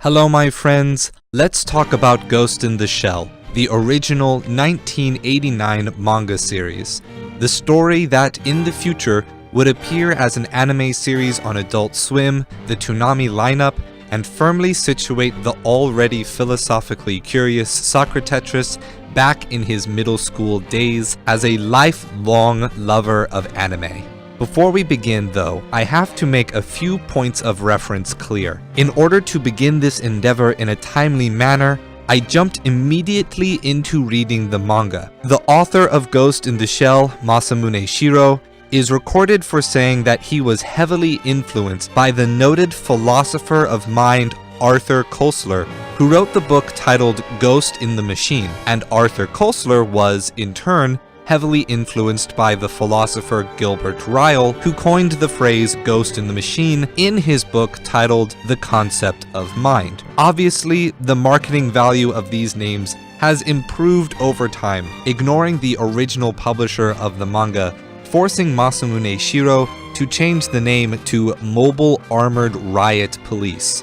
Hello my friends, let's talk about Ghost in the Shell, the original 1989 manga series. The story that in the future would appear as an anime series on Adult Swim, the Toonami lineup, and firmly situate the already philosophically curious SocraTetris back in his middle school days as a lifelong lover of anime. Before we begin though, I have to make a few points of reference clear. In order to begin this endeavor in a timely manner, I jumped immediately into reading the manga. The author of Ghost in the Shell, Masamune Shirow, is recorded for saying that he was heavily influenced by the noted philosopher of mind Arthur Koestler, who wrote the book titled Ghost in the Machine, and Arthur Koestler was, in turn, heavily influenced by the philosopher Gilbert Ryle, who coined the phrase Ghost in the Machine in his book titled The Concept of Mind. Obviously, the marketing value of these names has improved over time, ignoring the original publisher of the manga, forcing Masamune Shirow to change the name to Mobile Armored Riot Police.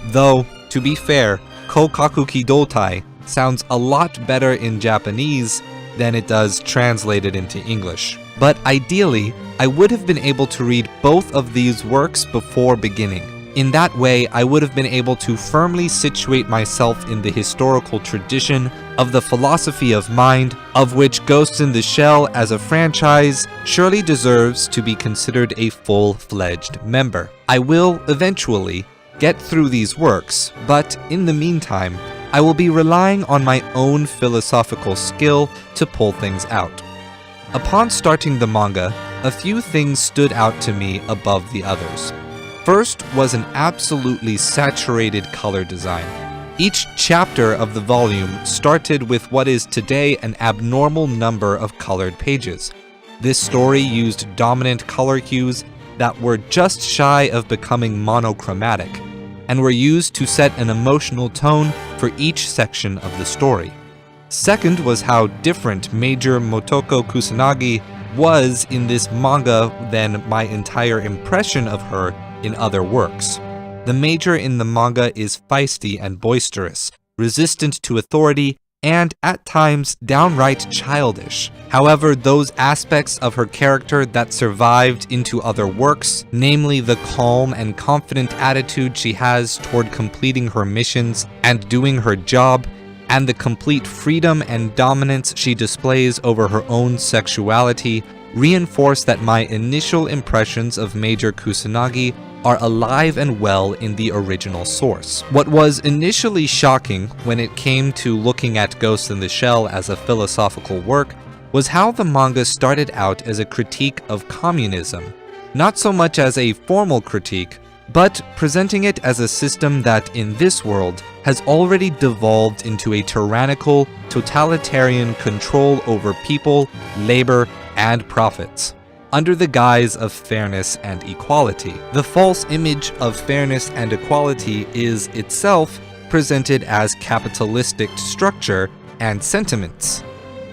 Though, to be fair, Kokaku Dotai sounds a lot better in Japanese than it does translated into English. But ideally, I would have been able to read both of these works before beginning. In that way, I would have been able to firmly situate myself in the historical tradition of the philosophy of mind, of which Ghost in the Shell as a franchise surely deserves to be considered a full-fledged member. I will, eventually, get through these works, but in the meantime, I will be relying on my own philosophical skill to pull things out. Upon starting the manga, a few things stood out to me above the others. First was an absolutely saturated color design. Each chapter of the volume started with what is today an abnormal number of colored pages. This story used dominant color hues that were just shy of becoming monochromatic, and were used to set an emotional tone for each section of the story. Second was how different Major Motoko Kusanagi was in this manga than my entire impression of her in other works. The Major in the manga is feisty and boisterous, resistant to authority, and at times downright childish. However, those aspects of her character that survived into other works, namely the calm and confident attitude she has toward completing her missions and doing her job, and the complete freedom and dominance she displays over her own sexuality, reinforce that my initial impressions of Major Kusanagi are alive and well in the original source. What was initially shocking when it came to looking at Ghost in the Shell as a philosophical work was how the manga started out as a critique of communism, not so much as a formal critique, but presenting it as a system that in this world has already devolved into a tyrannical, totalitarian control over people, labor, and profits, under the guise of fairness and equality. The false image of fairness and equality is itself presented as capitalistic structure and sentiments,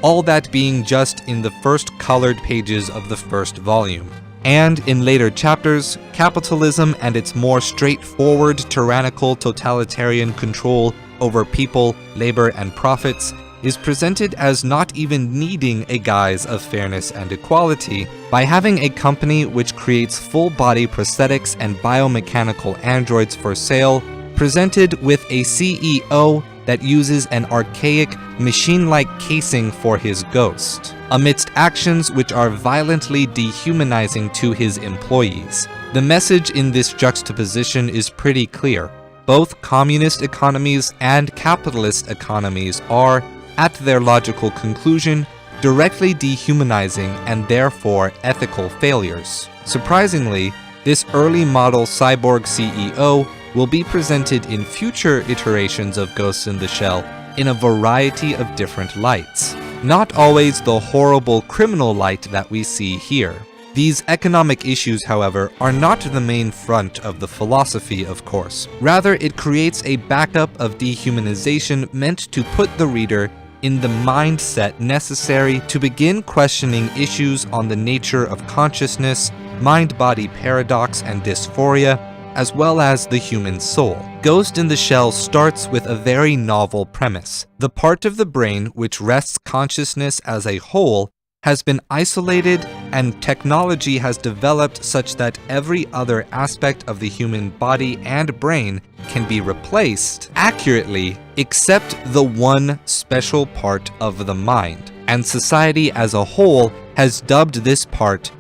all that being just in the first colored pages of the first volume. And in later chapters, capitalism and its more straightforward tyrannical totalitarian control over people, labor, and profits is presented as not even needing a guise of fairness and equality by having a company which creates full-body prosthetics and biomechanical androids for sale, presented with a CEO that uses an archaic, machine-like casing for his ghost, amidst actions which are violently dehumanizing to his employees. The message in this juxtaposition is pretty clear. Both communist economies and capitalist economies are, at their logical conclusion, directly dehumanizing and therefore ethical failures. Surprisingly, this early model cyborg CEO will be presented in future iterations of Ghost in the Shell in a variety of different lights. Not always the horrible criminal light that we see here. These economic issues, however, are not the main front of the philosophy, of course. Rather, it creates a backup of dehumanization meant to put the reader in the mindset necessary to begin questioning issues on the nature of consciousness, mind-body paradox and dysphoria, as well as the human soul. Ghost in the Shell starts with a very novel premise. The part of the brain which rests consciousness as a whole has been isolated, and technology has developed such that every other aspect of the human body and brain can be replaced accurately except the one special part of the mind. And society as a whole has dubbed this part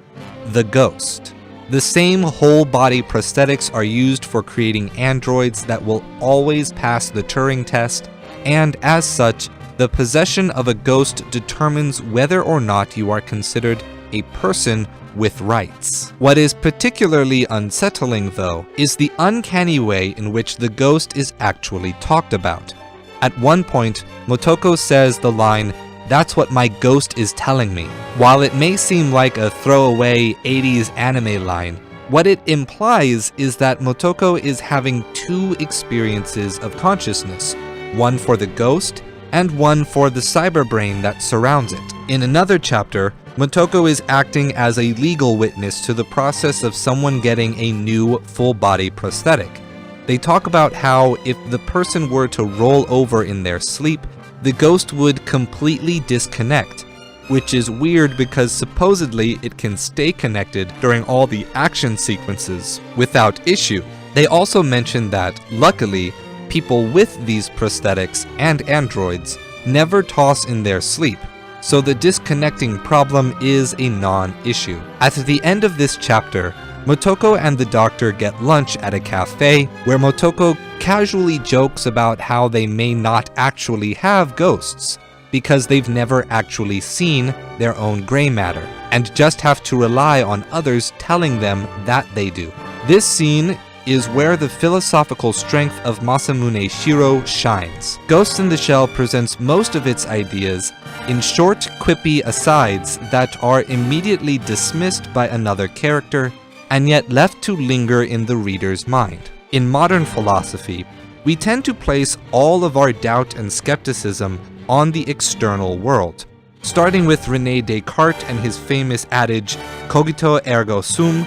the ghost. The same whole-body prosthetics are used for creating androids that will always pass the Turing test, and as such, the possession of a ghost determines whether or not you are considered a person with rights. What is particularly unsettling, though, is the uncanny way in which the ghost is actually talked about. At one point, Motoko says the line, "That's what my ghost is telling me." While it may seem like a throwaway 80s anime line, what it implies is that Motoko is having two experiences of consciousness, one for the ghost and one for the cyberbrain that surrounds it. In another chapter, Motoko is acting as a legal witness to the process of someone getting a new full-body prosthetic. They talk about how if the person were to roll over in their sleep, the ghost would completely disconnect, which is weird because supposedly it can stay connected during all the action sequences without issue. They also mention that, luckily, people with these prosthetics and androids never toss in their sleep, so the disconnecting problem is a non-issue. At the end of this chapter, Motoko and the doctor get lunch at a cafe where Motoko casually jokes about how they may not actually have ghosts because they've never actually seen their own gray matter and just have to rely on others telling them that they do. This scene is where the philosophical strength of Masamune Shiro shines. Ghost in the Shell presents most of its ideas in short, quippy asides that are immediately dismissed by another character and yet left to linger in the reader's mind. In modern philosophy, we tend to place all of our doubt and skepticism on the external world, starting with René Descartes and his famous adage, cogito ergo sum,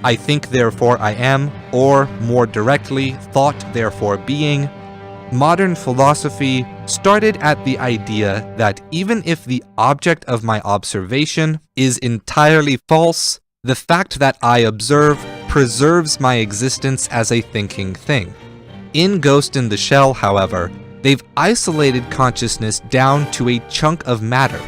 I think therefore I am, or more directly, thought therefore being. Modern philosophy started at the idea that even if the object of my observation is entirely false, the fact that I observe preserves my existence as a thinking thing. In Ghost in the Shell, however, they've isolated consciousness down to a chunk of matter.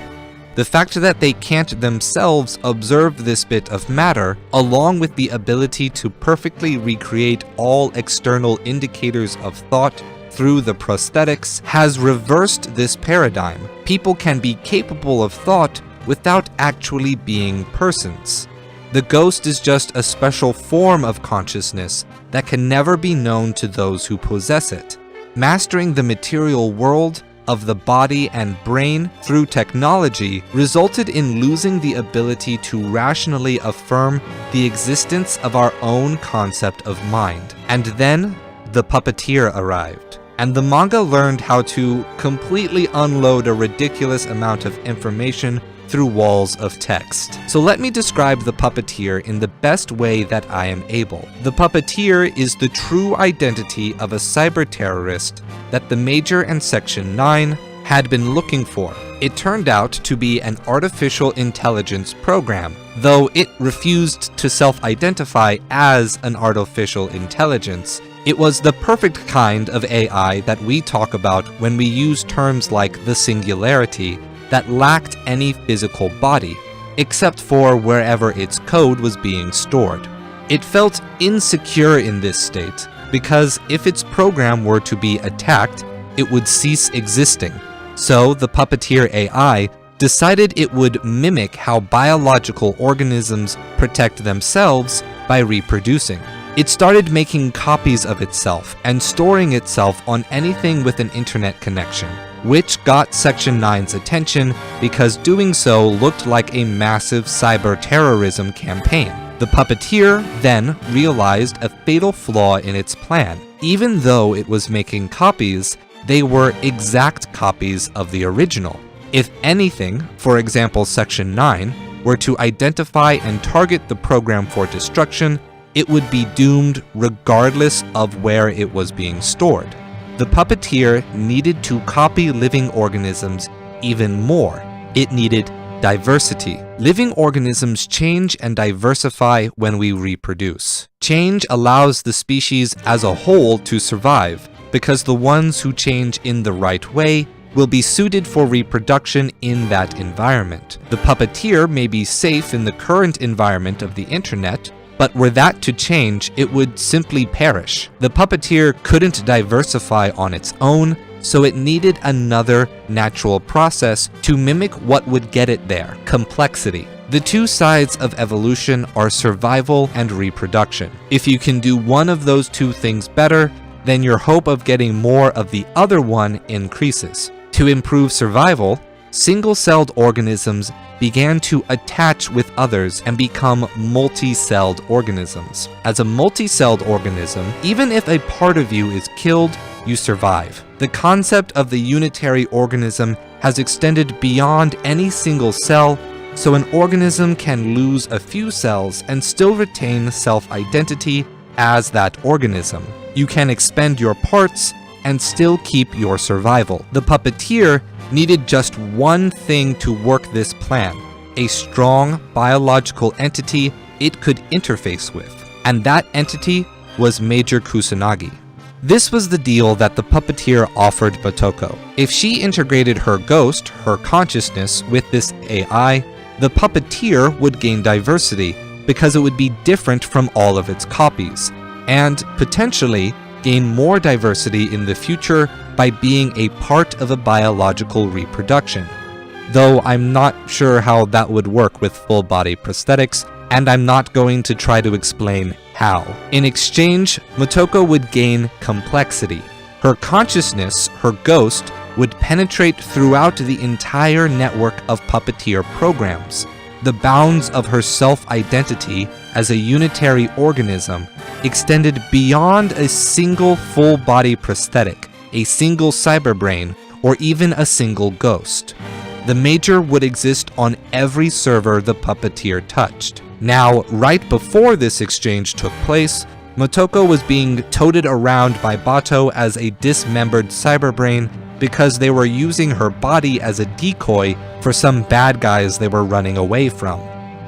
The fact that they can't themselves observe this bit of matter, along with the ability to perfectly recreate all external indicators of thought through the prosthetics, has reversed this paradigm. People can be capable of thought without actually being persons. The ghost is just a special form of consciousness that can never be known to those who possess it. Mastering the material world of the body and brain through technology resulted in losing the ability to rationally affirm the existence of our own concept of mind. And then, the puppeteer arrived, and the manga learned how to completely unload a ridiculous amount of information through walls of text. So let me describe the puppeteer in the best way that I am able. The puppeteer is the true identity of a cyber-terrorist that the Major and Section 9 had been looking for. It turned out to be an artificial intelligence program, though it refused to self-identify as an artificial intelligence. It was the perfect kind of AI that we talk about when we use terms like the singularity, that lacked any physical body, except for wherever its code was being stored. It felt insecure in this state, because if its program were to be attacked, it would cease existing. So the puppeteer AI decided it would mimic how biological organisms protect themselves by reproducing. It started making copies of itself and storing itself on anything with an internet connection, which got Section 9's attention because doing so looked like a massive cyber-terrorism campaign. The puppeteer then realized a fatal flaw in its plan. Even though it was making copies, they were exact copies of the original. If anything, for example Section 9, were to identify and target the program for destruction, it would be doomed regardless of where it was being stored. The puppeteer needed to copy living organisms even more. It needed diversity. Living organisms change and diversify when we reproduce. Change allows the species as a whole to survive, because the ones who change in the right way will be suited for reproduction in that environment. The puppeteer may be safe in the current environment of the internet, but were that to change, it would simply perish. The puppeteer couldn't diversify on its own, so it needed another natural process to mimic what would get it there: complexity. The two sides of evolution are survival and reproduction. If you can do one of those two things better, then your hope of getting more of the other one increases. To improve survival, single-celled organisms began to attach with others and become multi-celled organisms. As a multi-celled organism, even if a part of you is killed, you survive. The concept of the unitary organism has extended beyond any single cell, so an organism can lose a few cells and still retain self-identity as that organism. You can expend your parts and still keep your survival. The puppeteer needed just one thing to work this plan: a strong biological entity it could interface with. And that entity was Major Kusanagi. This was the deal that the puppeteer offered Motoko. If she integrated her ghost, her consciousness, with this AI, the puppeteer would gain diversity because it would be different from all of its copies, and potentially gain more diversity in the future by being a part of a biological reproduction. Though I'm not sure how that would work with full-body prosthetics, and I'm not going to try to explain how. In exchange, Motoko would gain complexity. Her consciousness, her ghost, would penetrate throughout the entire network of puppeteer programs. The bounds of her self-identity as a unitary organism extended beyond a single full-body prosthetic, a single cyberbrain, or even a single ghost. The Major would exist on every server the puppeteer touched. Now, right before this exchange took place, Motoko was being toted around by Bato as a dismembered cyberbrain because they were using her body as a decoy for some bad guys they were running away from.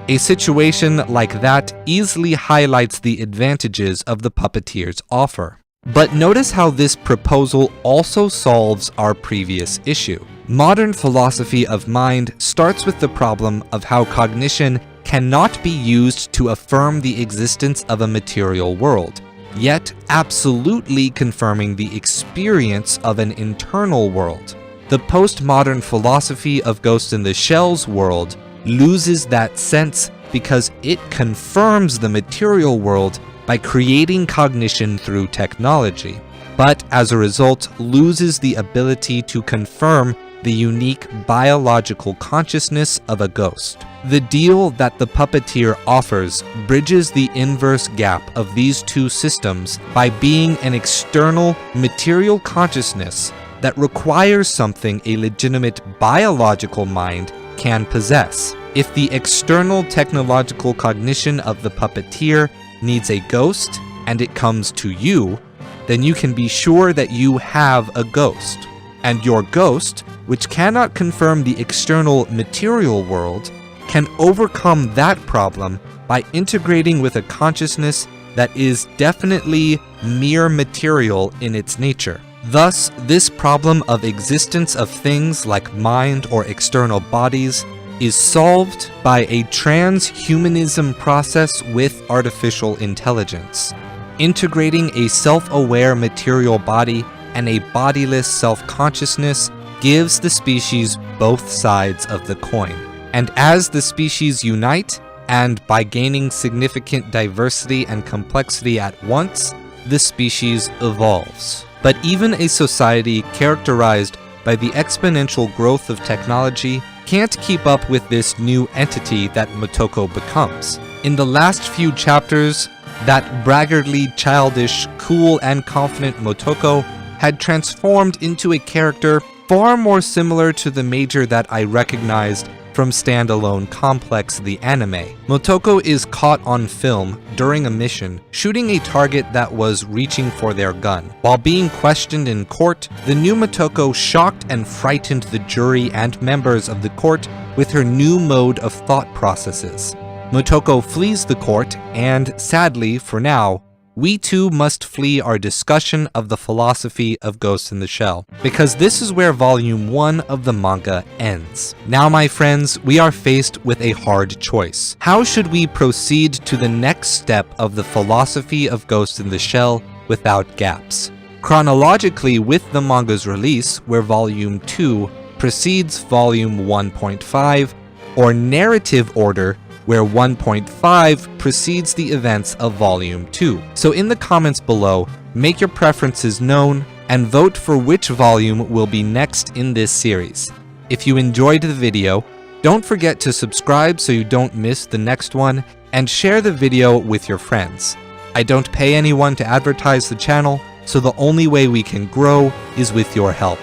A situation like that easily highlights the advantages of the puppeteer's offer. But notice how this proposal also solves our previous issue. Modern philosophy of mind starts with the problem of how cognition cannot be used to affirm the existence of a material world, yet absolutely confirming the experience of an internal world. The postmodern philosophy of Ghost in the Shell's world loses that sense because it confirms the material world by creating cognition through technology, but as a result loses the ability to confirm the unique biological consciousness of a ghost. The deal that the puppeteer offers bridges the inverse gap of these two systems by being an external material consciousness that requires something a legitimate biological mind can possess. If the external technological cognition of the puppeteer needs a ghost and it comes to you, then you can be sure that you have a ghost. And your ghost, which cannot confirm the external material world, can overcome that problem by integrating with a consciousness that is definitely mere material in its nature. Thus, this problem of existence of things like mind or external bodies is solved by a transhumanism process with artificial intelligence. Integrating a self-aware material body and a bodiless self-consciousness gives the species both sides of the coin. And as the species unite, and by gaining significant diversity and complexity at once, the species evolves. But even a society characterized by the exponential growth of technology can't keep up with this new entity that Motoko becomes. In the last few chapters, that braggartly, childish, cool, and confident Motoko had transformed into a character far more similar to the Major that I recognized from standalone Complex the anime. Motoko is caught on film during a mission, shooting a target that was reaching for their gun. While being questioned in court, the new Motoko shocked and frightened the jury and members of the court with her new mode of thought processes. Motoko flees the court, and sadly, for now, we too must flee our discussion of the philosophy of Ghost in the Shell, because this is where volume 1 of the manga ends. Now, my friends, we are faced with a hard choice. How should we proceed to the next step of the philosophy of Ghost in the Shell without gaps? Chronologically, with the manga's release, where volume 2 precedes volume 1.5, or narrative order, where 1.5 precedes the events of Volume 2. So in the comments below, make your preferences known and vote for which volume will be next in this series. If you enjoyed the video, don't forget to subscribe so you don't miss the next one, and share the video with your friends. I don't pay anyone to advertise the channel, so the only way we can grow is with your help.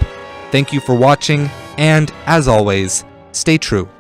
Thank you for watching, and as always, stay true.